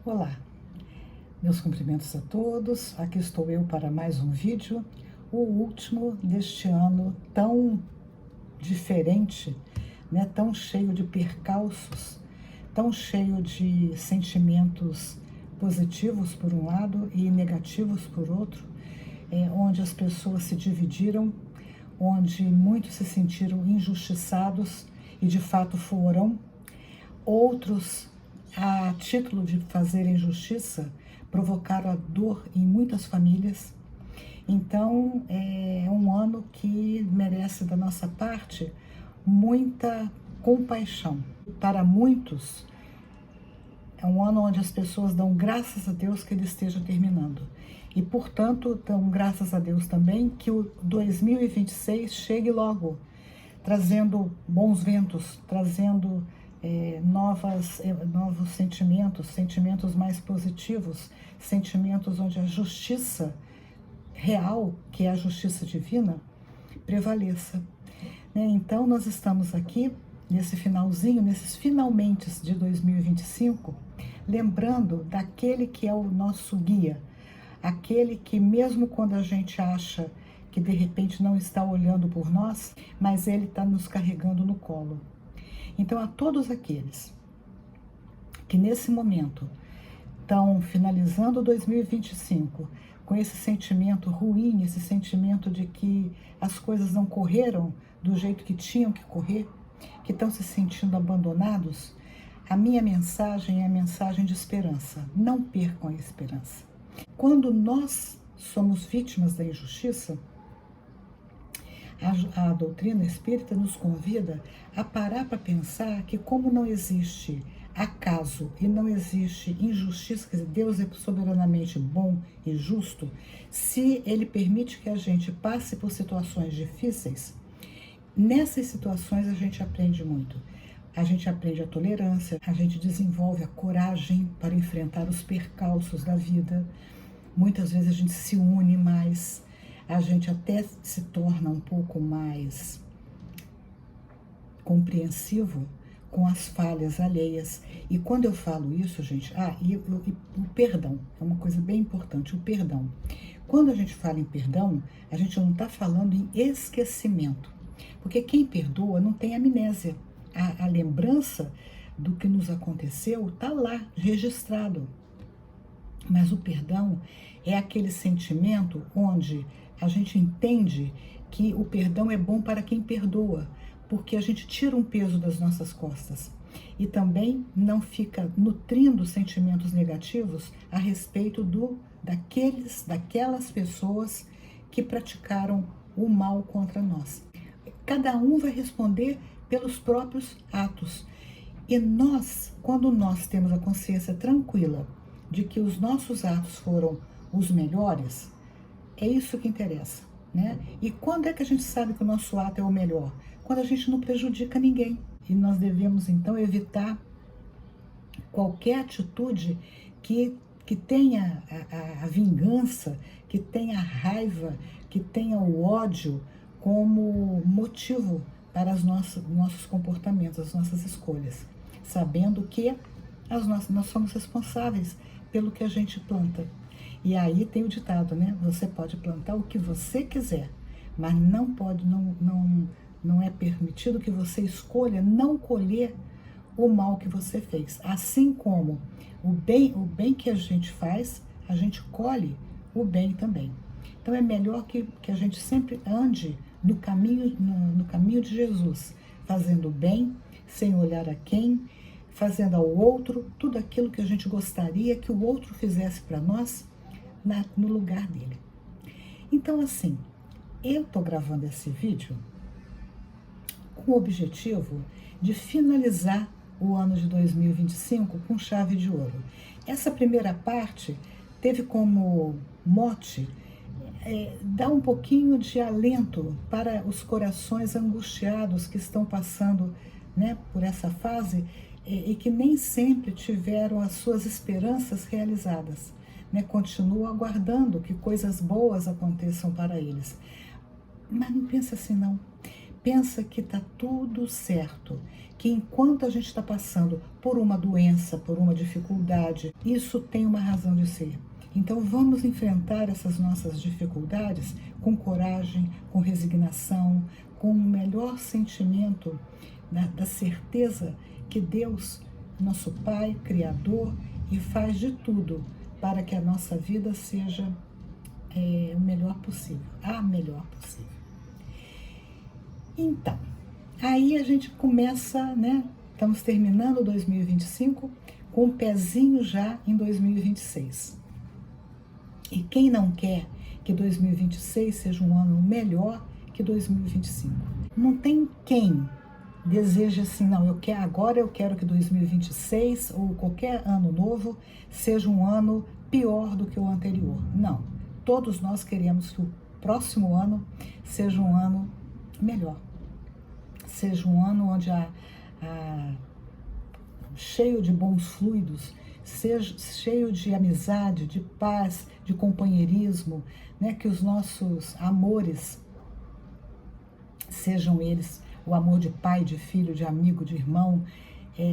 Olá, meus cumprimentos a todos. Aqui estou eu para mais um vídeo, o último deste ano tão diferente, né? Tão cheio de percalços, tão cheio de sentimentos positivos por um lado e negativos por outro, onde as pessoas se dividiram, onde muitos se sentiram injustiçados e de fato foram. Outros, a título de fazerem justiça, provocaram a dor em muitas famílias. Então, é um ano que merece da nossa parte muita compaixão. Para muitos, é um ano onde as pessoas dão graças a Deus que ele esteja terminando. E, portanto, dão graças a Deus também que o 2026 chegue logo, trazendo bons ventos, trazendo novos sentimentos mais positivos, sentimentos onde a justiça real, que é a justiça divina, prevaleça. Então, nós estamos aqui, nesse finalzinho, nesses finalmente de 2025, lembrando daquele que é o nosso guia, aquele que mesmo quando a gente acha que de repente não está olhando por nós, mas ele está nos carregando no colo. Então, a todos aqueles que nesse momento estão finalizando 2025 com esse sentimento ruim, esse sentimento de que as coisas não correram do jeito que tinham que correr, que estão se sentindo abandonados, a minha mensagem é a mensagem de esperança. Não percam a esperança. Quando nós somos vítimas da injustiça, a doutrina espírita nos convida a parar para pensar que, como não existe acaso e não existe injustiça, quer dizer, Deus é soberanamente bom e justo, se Ele permite que a gente passe por situações difíceis, nessas situações a gente aprende muito. A gente aprende a tolerância, a gente desenvolve a coragem para enfrentar os percalços da vida. Muitas vezes a gente se une mais, a gente até se torna um pouco mais compreensivo com as falhas alheias. E quando eu falo isso, gente, o perdão é uma coisa bem importante, o perdão. Quando a gente fala em perdão, a gente não está falando em esquecimento, porque quem perdoa não tem amnésia. A lembrança do que nos aconteceu está lá, registrado. Mas o perdão é aquele sentimento onde a gente entende que o perdão é bom para quem perdoa, porque a gente tira um peso das nossas costas e também não fica nutrindo sentimentos negativos a respeito daquelas pessoas que praticaram o mal contra nós. Cada um vai responder pelos próprios atos. E nós, quando nós temos a consciência tranquila de que os nossos atos foram os melhores, é isso que interessa, né? E quando é que a gente sabe que o nosso ato é o melhor? Quando a gente não prejudica ninguém. E nós devemos, então, evitar qualquer atitude que tenha a vingança, que tenha a raiva, que tenha o ódio como motivo para os nossos comportamentos, as nossas escolhas. Sabendo que nós somos responsáveis pelo que a gente planta. E aí tem o ditado, né? Você pode plantar o que você quiser, mas não é permitido que você escolha não colher o mal que você fez. Assim como o bem que a gente faz, a gente colhe o bem também. Então é melhor que a gente sempre ande no caminho de Jesus, fazendo o bem, sem olhar a quem, fazendo ao outro tudo aquilo que a gente gostaria que o outro fizesse para nós, no lugar dele. Então, assim, eu estou gravando esse vídeo com o objetivo de finalizar o ano de 2025 com chave de ouro. Essa primeira parte teve como mote dar um pouquinho de alento para os corações angustiados que estão passando, né, por essa fase e que nem sempre tiveram as suas esperanças realizadas. Né, continuam aguardando que coisas boas aconteçam para eles. Mas não pensa assim, não. pensa que está tudo certo, que enquanto a gente está passando por uma doença, por uma dificuldade, isso tem uma razão de ser. Então vamos enfrentar essas nossas dificuldades com coragem, com resignação, com o melhor sentimento da certeza que Deus, nosso Pai, Criador, e faz de tudo para que a nossa vida seja o melhor possível, a melhor possível. Então, aí a gente começa, né? Estamos terminando 2025 com um pezinho já em 2026. E quem não quer que 2026 seja um ano melhor que 2025? Não tem quem deseja assim, não, agora eu quero que 2026 ou qualquer ano novo seja um ano pior do que o anterior. Não, todos nós queremos que o próximo ano seja um ano melhor. Seja um ano onde cheio de bons fluidos, seja cheio de amizade, de paz, de companheirismo, né? Que os nossos amores sejam eles o amor de pai, de filho, de amigo, de irmão,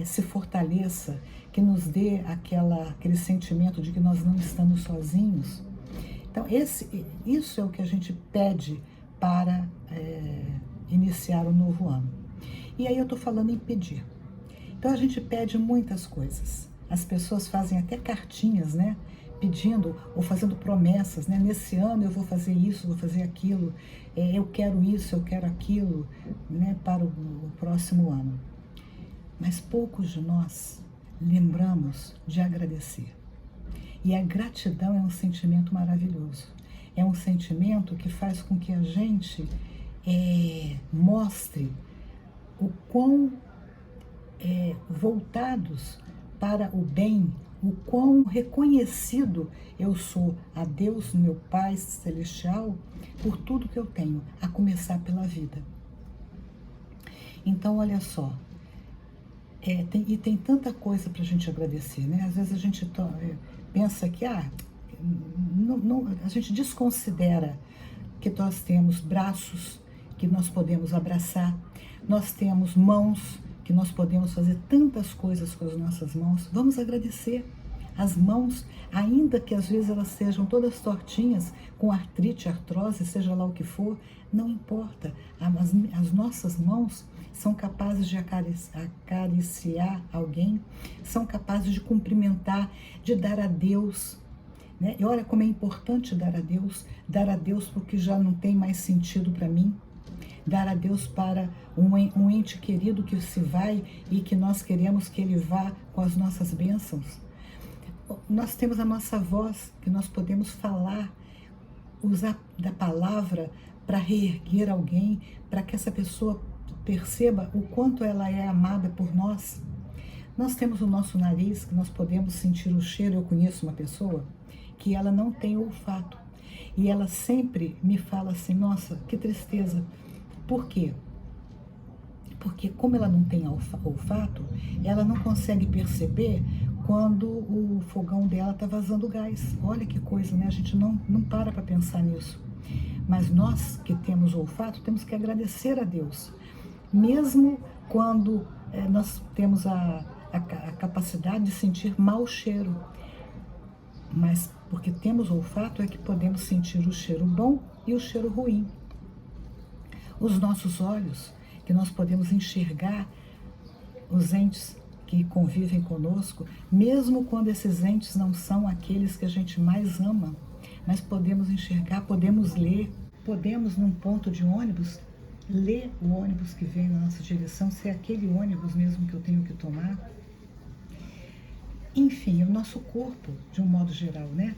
se fortaleça, que nos dê aquele sentimento de que nós não estamos sozinhos. Então, isso é o que a gente pede para iniciar o novo ano. E aí eu estou falando em pedir. Então a gente pede muitas coisas. As pessoas fazem até cartinhas, né? Pedindo ou fazendo promessas, né? Nesse ano eu vou fazer isso, vou fazer aquilo, eu quero isso, eu quero aquilo, né? Para o próximo ano. Mas poucos de nós lembramos de agradecer. E a gratidão é um sentimento maravilhoso. É um sentimento que faz com que a gente mostre o quão voltados para o bem, o quão reconhecido eu sou a Deus, meu Pai Celestial, por tudo que eu tenho, a começar pela vida. Então, olha só, tem tanta coisa para a gente agradecer, né? Às vezes a gente pensa que a gente desconsidera que nós temos braços que nós podemos abraçar, nós temos mãos que nós podemos fazer tantas coisas com as nossas mãos. Vamos agradecer as mãos, ainda que às vezes elas sejam todas tortinhas, com artrite, artrose, seja lá o que for, não importa. As nossas mãos são capazes de acariciar alguém, são capazes de cumprimentar, de dar a Deus, né? E olha como é importante dar a Deus porque já não tem mais sentido para mim, dar a Deus para um ente querido que se vai e que nós queremos que ele vá com as nossas bênçãos. Nós temos a nossa voz, que nós podemos falar, usar da palavra para reerguer alguém, para que essa pessoa perceba o quanto ela é amada por nós. Nós temos o nosso nariz, que nós podemos sentir o cheiro. Eu conheço uma pessoa que ela não tem olfato. E ela sempre me fala assim, nossa, que tristeza. Por quê? Porque como ela não tem olfato, ela não consegue perceber quando o fogão dela está vazando gás. Olha que coisa, né? A gente não para pensar nisso. Mas nós que temos olfato, temos que agradecer a Deus. Mesmo quando nós temos a capacidade de sentir mau cheiro. Mas porque temos olfato é que podemos sentir o cheiro bom e o cheiro ruim. Os nossos olhos, que nós podemos enxergar os entes que convivem conosco, mesmo quando esses entes não são aqueles que a gente mais ama, mas podemos enxergar, podemos ler, podemos num ponto de ônibus, ler o ônibus que vem na nossa direção, se é aquele ônibus mesmo que eu tenho que tomar. Enfim, o nosso corpo, de um modo geral, né?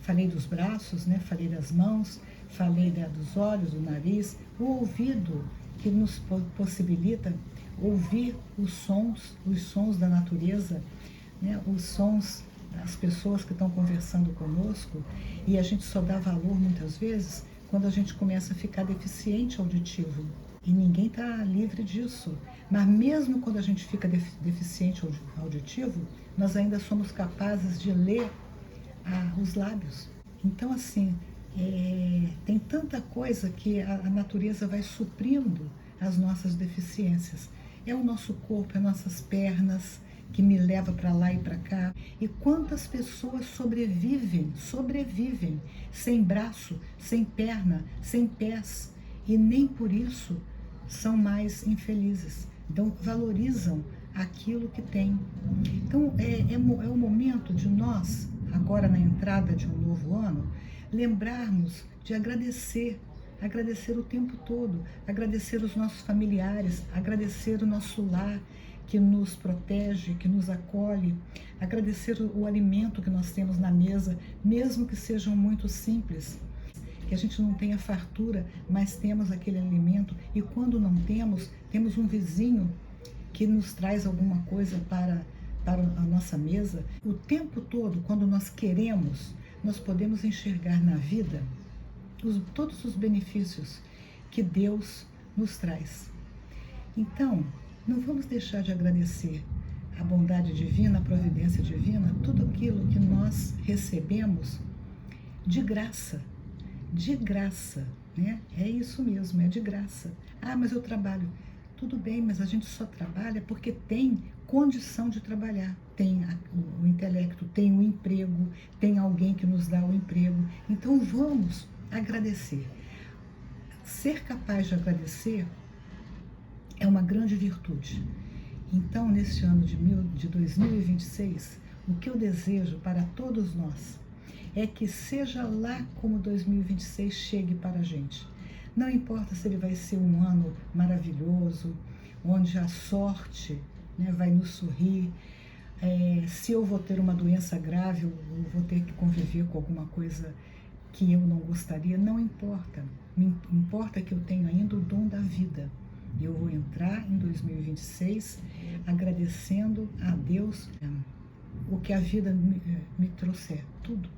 Falei dos braços, né? Falei das mãos, falei dos olhos, do nariz, o ouvido que nos possibilita ouvir os sons da natureza, né? Os sons das pessoas que estão conversando conosco, e a gente só dá valor muitas vezes quando a gente começa a ficar deficiente auditivo. E ninguém está livre disso. Mas mesmo quando a gente fica deficiente auditivo, nós ainda somos capazes de ler os lábios. Então, assim, Tem tanta coisa que a natureza vai suprindo as nossas deficiências. É o nosso corpo, é nossas pernas que me leva para lá e para cá. E quantas pessoas sobrevivem sem braço, sem perna, sem pés, e nem por isso são mais infelizes. Então valorizam aquilo que têm. Então é o momento de nós, agora na entrada de um novo ano, lembrarmos de agradecer o tempo todo, agradecer os nossos familiares, agradecer o nosso lar que nos protege, que nos acolhe, agradecer o alimento que nós temos na mesa, mesmo que sejam muito simples, que a gente não tenha fartura, mas temos aquele alimento, e quando não temos, temos um vizinho que nos traz alguma coisa para a nossa mesa. O tempo todo, quando nós queremos, nós podemos enxergar na vida todos os benefícios que Deus nos traz. Então, não vamos deixar de agradecer a bondade divina, a providência divina, tudo aquilo que nós recebemos de graça, né? É isso mesmo, é de graça. Ah, mas eu trabalho. Tudo bem, mas a gente só trabalha porque tem condição de trabalhar. Tem o intelecto, tem o emprego, tem alguém que nos dá o emprego. Então vamos agradecer. Ser capaz de agradecer é uma grande virtude. Então, neste ano de 2026, o que eu desejo para todos nós é que seja lá como 2026 chegue para a gente. Não importa se ele vai ser um ano maravilhoso, onde a sorte, né, vai nos sorrir, se eu vou ter uma doença grave, eu vou ter que conviver com alguma coisa que eu não gostaria, não importa. Me importa que eu tenho ainda o dom da vida. Eu vou entrar em 2026 agradecendo a Deus o que a vida me trouxer, tudo,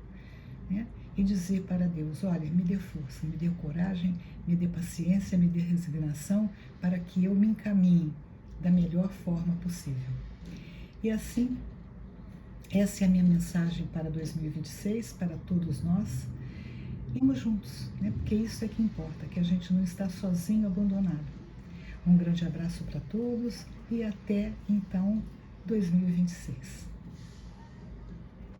né? E dizer para Deus, olha, me dê força, me dê coragem, me dê paciência, me dê resignação, para que eu me encaminhe da melhor forma possível. E assim, essa é a minha mensagem para 2026, para todos nós. Irmos juntos, né? Porque isso é que importa, que a gente não está sozinho, abandonado. Um grande abraço para todos e até então 2026.